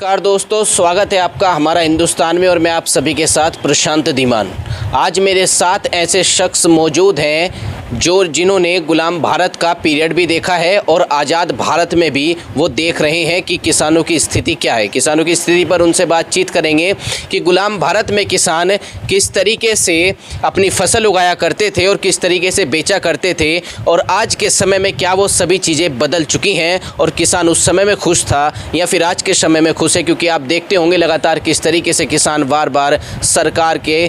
नमस्कार दोस्तों, स्वागत है आपका हमारा हिंदुस्तान में और मैं आप सभी के साथ प्रशांत धीमान। आज मेरे साथ ऐसे शख्स मौजूद हैं जिन्होंने गुलाम भारत का पीरियड भी देखा है और आज़ाद भारत में भी वो देख रहे हैं कि किसानों की स्थिति क्या है। किसानों की स्थिति पर उनसे बातचीत करेंगे कि गुलाम भारत में किसान किस तरीके से अपनी फसल उगाया करते थे और किस तरीके से बेचा करते थे और आज के समय में क्या वो सभी चीज़ें बदल चुकी हैं और किसान उस समय में खुश था या फिर आज के समय में खुश है। क्योंकि आप देखते होंगे लगातार किस तरीके से किसान बार बार सरकार के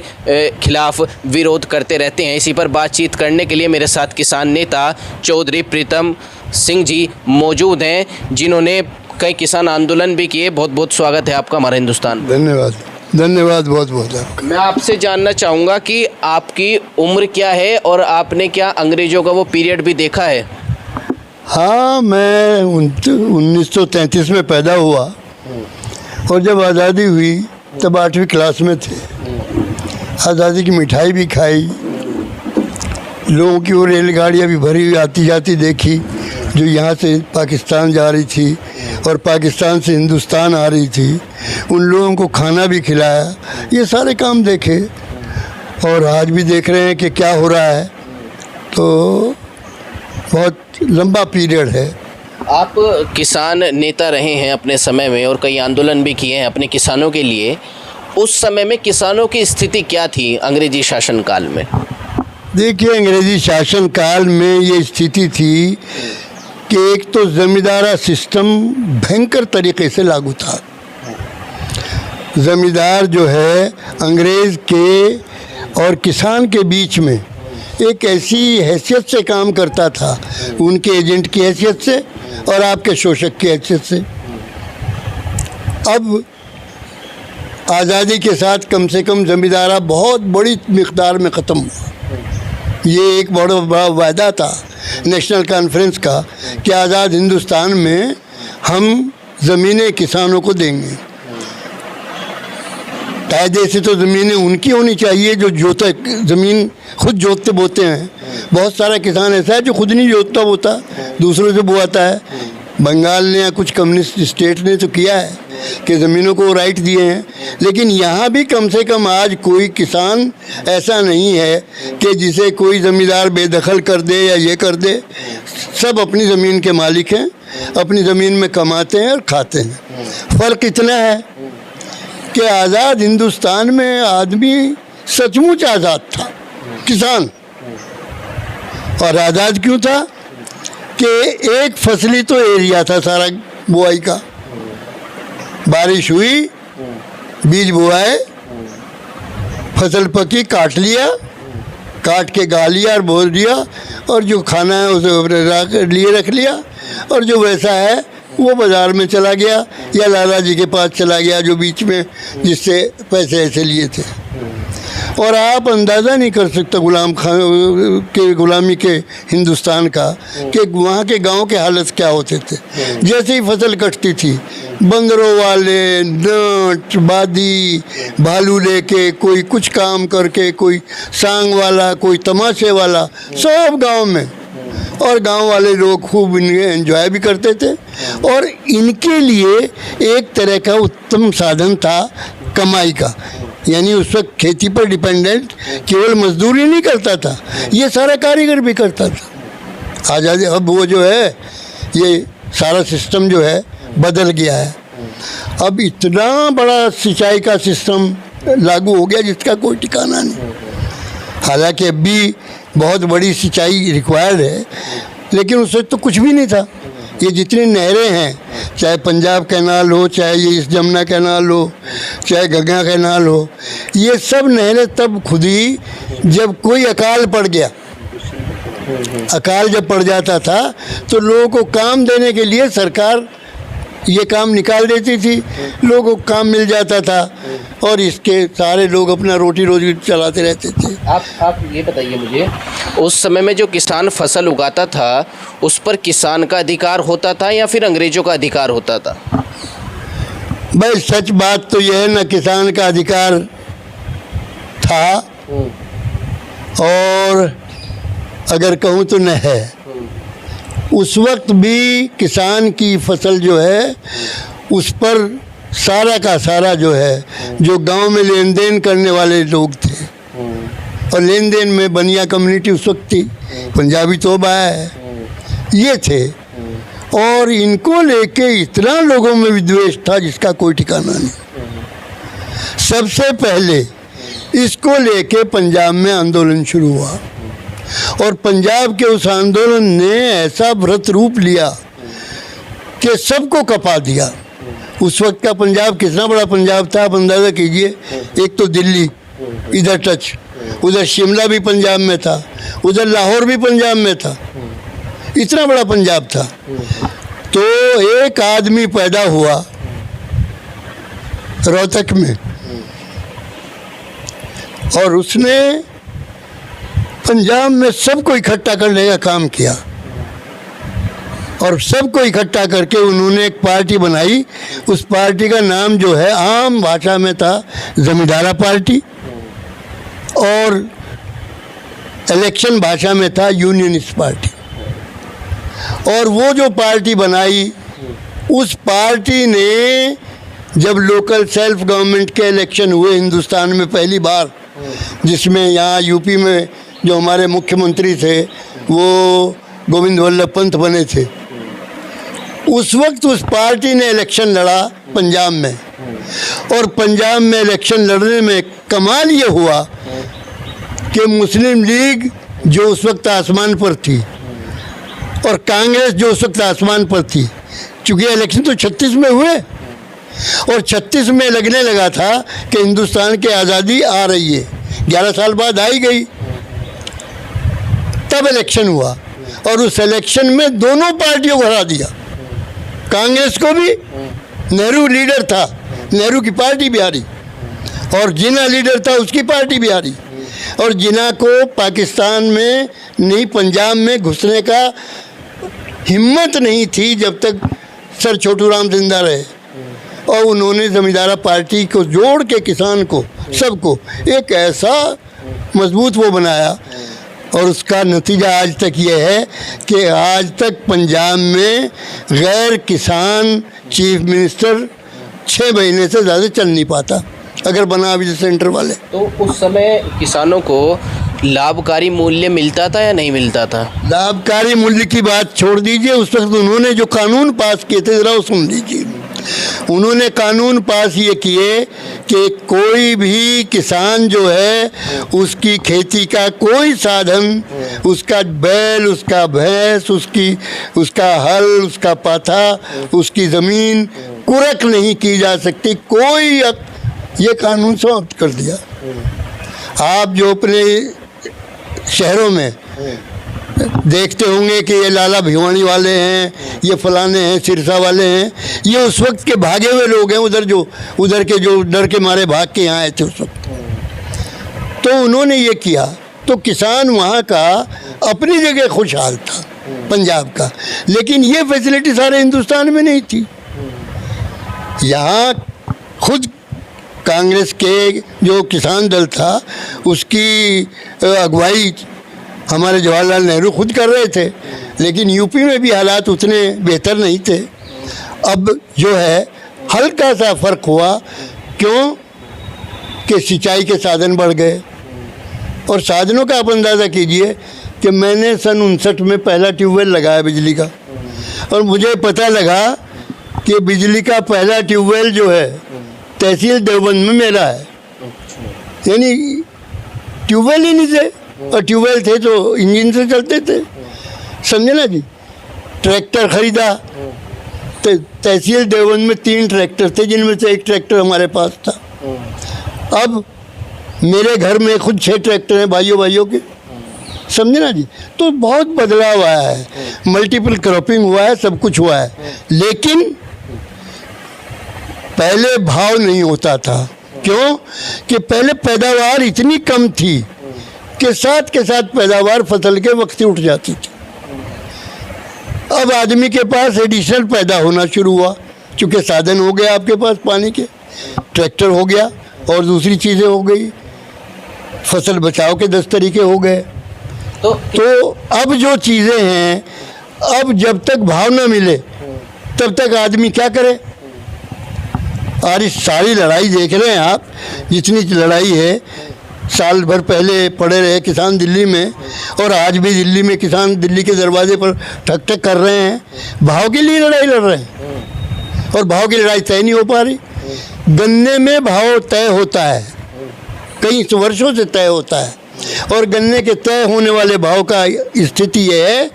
खिलाफ विरोध करते रहते हैं। इसी पर बातचीत करने के लिए मेरे साथ किसान नेता चौधरी प्रीतम सिंह जी मौजूद हैं, जिन्होंने कई किसान आंदोलन भी किए। बहुत बहुत स्वागत है आपका हमारा हिंदुस्तान। धन्यवाद बहुत बहुत आपका। मैं आपसे जानना चाहूँगा कि आपकी उम्र क्या है और आपने क्या अंग्रेज़ों का वो पीरियड भी देखा है? हाँ, मैं 1933 में पैदा हुआ और जब आज़ादी हुई तब 8वीं क्लास में थे। आज़ादी की मिठाई भी खाई, लोगों की वो रेलगाड़ियाँ भी भरी हुई आती जाती देखी जो यहाँ से पाकिस्तान जा रही थी और पाकिस्तान से हिंदुस्तान आ रही थी। उन लोगों को खाना भी खिलाया, ये सारे काम देखे और आज भी देख रहे हैं कि क्या हो रहा है। तो बहुत लंबा पीरियड है। आप किसान नेता रहे हैं अपने समय में और कई आंदोलन भी किए हैं अपने किसानों के लिए। उस समय में किसानों की स्थिति क्या थी अंग्रेजी शासनकाल में? देखिए, अंग्रेजी शासनकाल में ये स्थिति थी कि एक तो ज़मींदारा सिस्टम भयंकर तरीके से लागू था। ज़मींदार जो है अंग्रेज़ के और किसान के बीच में एक ऐसी हैसियत से काम करता था, उनके एजेंट की हैसियत से और आपके शोषक की हैसियत से। अब आज़ादी के साथ कम से कम ज़मींदारा बहुत बड़ी मिक़दार में ख़त्म हुआ। ये एक बड़ा वायदा था नेशनल कॉन्फ्रेंस का कि आज़ाद हिंदुस्तान में हम ज़मीनें किसानों को देंगे। कायदे से तो ज़मीनें उनकी होनी चाहिए जो ज़मीन खुद जोतते बोते हैं। बहुत सारा किसान ऐसा है जो खुद नहीं जोतता बोता, दूसरों से बोआता है। बंगाल ने या कुछ कम्युनिस्ट स्टेट ने तो किया है कि ज़मीनों को राइट दिए हैं, लेकिन यहाँ भी कम से कम आज कोई किसान ऐसा नहीं है कि जिसे कोई ज़मींदार बेदखल कर दे या ये कर दे। सब अपनी ज़मीन के मालिक हैं, अपनी ज़मीन में कमाते हैं और खाते हैं। फ़र्क इतना है कि आज़ाद हिंदुस्तान में आदमी सचमुच आज़ाद था, किसान। और आज़ाद क्यों था कि एक फसली तो एरिया था सारा बुआई का। बारिश हुई, बीज बोआए, फसल पकी, काट लिया, काट के गा लिया और बो दिया और जो खाना है उसे लिए रख लिया और जो वैसा है वो बाज़ार में चला गया या लाला जी के पास चला गया जो बीच में जिससे पैसे ऐसे लिए थे। और आप अंदाज़ा नहीं कर सकते गुलामी के हिंदुस्तान का कि वहाँ के गांव के हालत क्या होते थे। जैसे ही फसल कटती थी, बंदरों वाले, नट बादी, भालू लेके, कोई कुछ काम करके, कोई सांग वाला, कोई तमाशे वाला, सब गांव में। और गांव वाले लोग खूब इन्हें एंजॉय भी करते थे और इनके लिए एक तरह का उत्तम साधन था कमाई का। यानी उस वक्त खेती पर डिपेंडेंट केवल मजदूरी नहीं करता था, ये सारा कारीगर भी करता था। आज़ादी अब वो जो है ये सारा सिस्टम जो है बदल गया है। अब इतना बड़ा सिंचाई का सिस्टम लागू हो गया जिसका कोई ठिकाना नहीं। हालांकि अब भी बहुत बड़ी सिंचाई रिक्वायर्ड है, लेकिन उससे तो कुछ भी नहीं था। ये जितनी नहरें हैं, चाहे पंजाब कैनाल हो, चाहे ये इस जमुना कैनाल हो, चाहे गंगा कैनाल हो, ये सब नहरें तब खुदी जब कोई अकाल पड़ गया। अकाल जब पड़ जाता था तो लोगों को काम देने के लिए सरकार ये काम निकाल देती थी, लोगों को काम मिल जाता था और इसके सारे लोग अपना रोटी रोजी चलाते रहते थे। आप ये बताइए मुझे, उस समय में जो किसान फसल उगाता था उस पर किसान का अधिकार होता था या फिर अंग्रेजों का अधिकार होता था? भाई सच बात तो यह है, न किसान का अधिकार था और अगर कहूँ तो न है। उस वक्त भी किसान की फसल जो है उस पर सारा का सारा जो है, जो गांव में लेन देन करने वाले लोग थे, और लेन देन में बनिया कम्युनिटी उस वक्त थी, पंजाबी तोबा है, ये थे। और इनको लेके इतना लोगों में विद्वेष था जिसका कोई ठिकाना नहीं। सबसे पहले इसको लेके पंजाब में आंदोलन शुरू हुआ, और पंजाब के उस आंदोलन ने ऐसा व्रत रूप लिया कि सबको कपा दिया। उस वक्त का पंजाब कितना बड़ा पंजाब था आप अंदाज़ा कीजिए। एक तो दिल्ली इधर टच, उधर शिमला भी पंजाब में था, उधर लाहौर भी पंजाब में था, इतना बड़ा पंजाब था। तो एक आदमी पैदा हुआ रोहतक में, और उसने पंजाब में सबको इकट्ठा करने का काम किया, और सबको इकट्ठा करके उन्होंने एक पार्टी बनाई। उस पार्टी का नाम जो है आम भाषा में था जमींदारा पार्टी, और इलेक्शन भाषा में था यूनियनिस्ट पार्टी। और वो जो पार्टी बनाई, उस पार्टी ने जब लोकल सेल्फ गवर्नमेंट के इलेक्शन हुए हिंदुस्तान में पहली बार, जिसमें यहाँ यूपी में जो हमारे मुख्यमंत्री थे वो गोविंद वल्लभ पंत बने थे, उस वक्त उस पार्टी ने इलेक्शन लड़ा पंजाब में। और पंजाब में इलेक्शन लड़ने में कमाल ये हुआ कि मुस्लिम लीग जो उस वक्त आसमान पर थी, और कांग्रेस जो उस वक्त आसमान पर थी, चूँकि इलेक्शन तो 36 में हुए, और 36 में लगने लगा था कि हिंदुस्तान की आज़ादी आ रही है, 11 साल बाद आई गई, तब इलेक्शन हुआ। और उस इलेक्शन में दोनों पार्टियों को हरा दिया, कांग्रेस को भी, नेहरू लीडर था, नेहरू की पार्टी भी हारी, और जिन्ना लीडर था उसकी पार्टी भी हारी। और जिन्ना को पाकिस्तान में नहीं पंजाब में घुसने का हिम्मत नहीं थी जब तक सर छोटू राम जिंदा रहे, और उन्होंने जमींदारा पार्टी को जोड़ के किसान को सबको एक ऐसा मजबूत वो बनाया। और उसका नतीजा आज तक ये है कि आज तक पंजाब में गैर किसान चीफ मिनिस्टर 6 महीने से ज़्यादा चल नहीं पाता, अगर बना अभी सेंटर वाले। तो उस समय किसानों को लाभकारी मूल्य मिलता था या नहीं मिलता था? लाभकारी मूल्य की बात छोड़ दीजिए, उस वक्त उन्होंने जो कानून पास किए थे ज़रा वो सुन लीजिए। उन्होंने कानून पास ये किए कि कोई भी किसान जो है उसकी खेती का कोई साधन, उसका बैल, उसका भैंस, उसका हल, उसका पाथा, उसकी ज़मीन कुरक नहीं की जा सकती, कोई ये कानून समाप्त कर दिया। आप जो अपने शहरों में देखते होंगे कि ये लाला भिवानी वाले हैं, ये फलाने हैं, सिरसा वाले हैं, ये उस वक्त के भागे हुए लोग हैं, उधर के जो डर के मारे भाग के यहाँ आए थे उस वक्त। तो उन्होंने ये किया, तो किसान वहाँ का अपनी जगह खुशहाल था पंजाब का, लेकिन ये फैसिलिटी सारे हिंदुस्तान में नहीं थी। यहाँ खुद कांग्रेस के जो किसान दल था उसकी अगुवाई हमारे जवाहरलाल नेहरू खुद कर रहे थे, लेकिन यूपी में भी हालात उतने बेहतर नहीं थे। अब जो है हल्का सा फ़र्क हुआ, क्यों कि सिंचाई के साधन बढ़ गए। और साधनों का आप अंदाज़ा कीजिए कि मैंने सन 59 में पहला ट्यूबवेल लगाया बिजली का, और मुझे पता लगा कि बिजली का पहला ट्यूबवेल जो है तहसील देवबंद में मेरा है। यानी ट्यूबवेल ही नहीं थे, और ट्यूबवेल थे तो इंजन से चलते थे, समझे ना जी। ट्रैक्टर ख़रीदा, तो तहसील देवबंद में 3 ट्रैक्टर थे, जिनमें से 1 ट्रैक्टर हमारे पास था। अब मेरे घर में खुद 6 ट्रैक्टर हैं भाइयों के, समझे ना जी। तो बहुत बदलाव आया है, मल्टीपल क्रॉपिंग हुआ है, सब कुछ हुआ है। लेकिन पहले भाव नहीं होता था, क्यों कि पहले पैदावार इतनी कम थी कि साथ के साथ पैदावार फसल के वक्त ही उठ जाती थी। अब आदमी के पास एडिशनल पैदा होना शुरू हुआ, चूँकि साधन हो गया आपके पास पानी के, ट्रैक्टर हो गया और दूसरी चीज़ें हो गई, फसल बचाव के 10 तरीके हो गए। तो अब जो चीज़ें हैं, अब जब तक भाव न मिले तब तक आदमी क्या करे, और इस सारी लड़ाई देख रहे हैं आप, जितनी लड़ाई है, साल भर पहले पड़े रहे किसान दिल्ली में, और आज भी दिल्ली में किसान दिल्ली के दरवाजे पर ठक ठक कर रहे हैं, भाव के लिए लड़ाई लड़ रहे हैं, और भाव की लड़ाई तय नहीं हो पा रही। गन्ने में भाव तय होता है, कई वर्षों से तय होता है, और गन्ने के तय होने वाले भाव का स्थिति ये है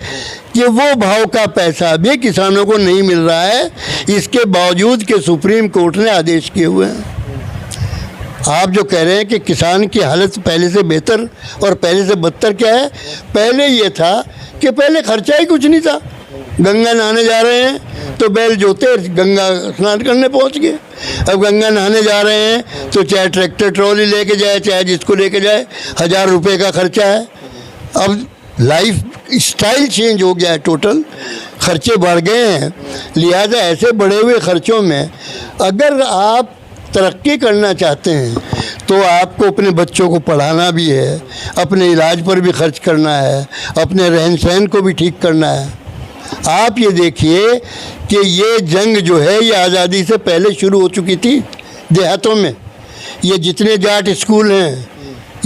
कि वो भाव का पैसा भी किसानों को नहीं मिल रहा है, इसके बावजूद कि सुप्रीम कोर्ट ने आदेश किए हुए हैं। आप जो कह रहे हैं कि किसान की हालत पहले से बेहतर और पहले से बदतर, क्या है? पहले ये था कि पहले खर्चा ही कुछ नहीं था। गंगा नहाने जा रहे हैं तो बैल जोते गंगा स्नान करने पहुंच गए। अब गंगा नहाने जा रहे हैं तो चाहे ट्रैक्टर ट्रॉली लेके जाए, चाहे जिसको लेके जाए, 1000 रुपये का खर्चा है। अब लाइफ स्टाइल चेंज हो गया है, टोटल खर्चे बढ़ गए हैं। लिहाजा ऐसे बढ़े हुए खर्चों में अगर आप तरक्की करना चाहते हैं तो आपको अपने बच्चों को पढ़ाना भी है, अपने इलाज पर भी खर्च करना है, अपने रहन सहन को भी ठीक करना है। आप ये देखिए कि ये जंग जो है ये आज़ादी से पहले शुरू हो चुकी थी देहातों में। ये जितने जाट स्कूल हैं,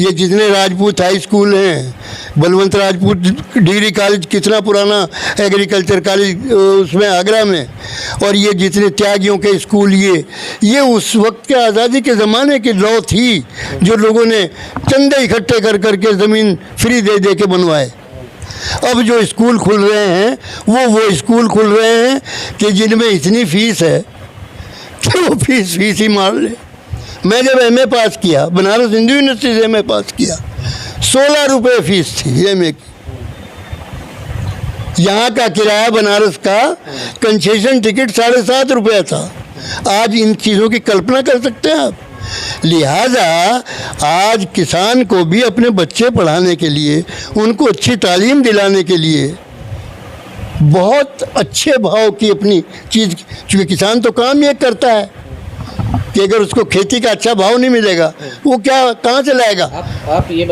ये जितने राजपूत हाई स्कूल हैं, बलवंत राजपूत डिग्री कॉलेज कितना पुराना एग्रीकल्चर कॉलेज उसमें आगरा में, और ये जितने त्यागियों के स्कूल, ये उस वक्त के आज़ादी के ज़माने की लौ थी, जो लोगों ने चंदे इकट्ठे कर करके ज़मीन फ्री दे दे के बनवाए। अब जो स्कूल खुल रहे हैं वो स्कूल खुल रहे हैं कि जिनमें इतनी फीस है कि वो फीस ही मार ले। मैं जब एमए पास किया, बनारस हिंदू यूनिवर्सिटी से एमए पास किया, 16 रुपये फीस थी एमए की। यहाँ का किराया बनारस का कंसेशन टिकट 7.5 रुपये था। आज इन चीज़ों की कल्पना कर सकते हैं आप। लिहाजा आज किसान को भी अपने बच्चे पढ़ाने के लिए, उनको अच्छी तालीम दिलाने के लिए बहुत अच्छे भाव की अपनी चीज़, क्योंकि किसान तो काम ये करता है कि अगर उसको खेती का अच्छा भाव नहीं मिलेगा वो क्या कहाँ से लाएगा। आप ये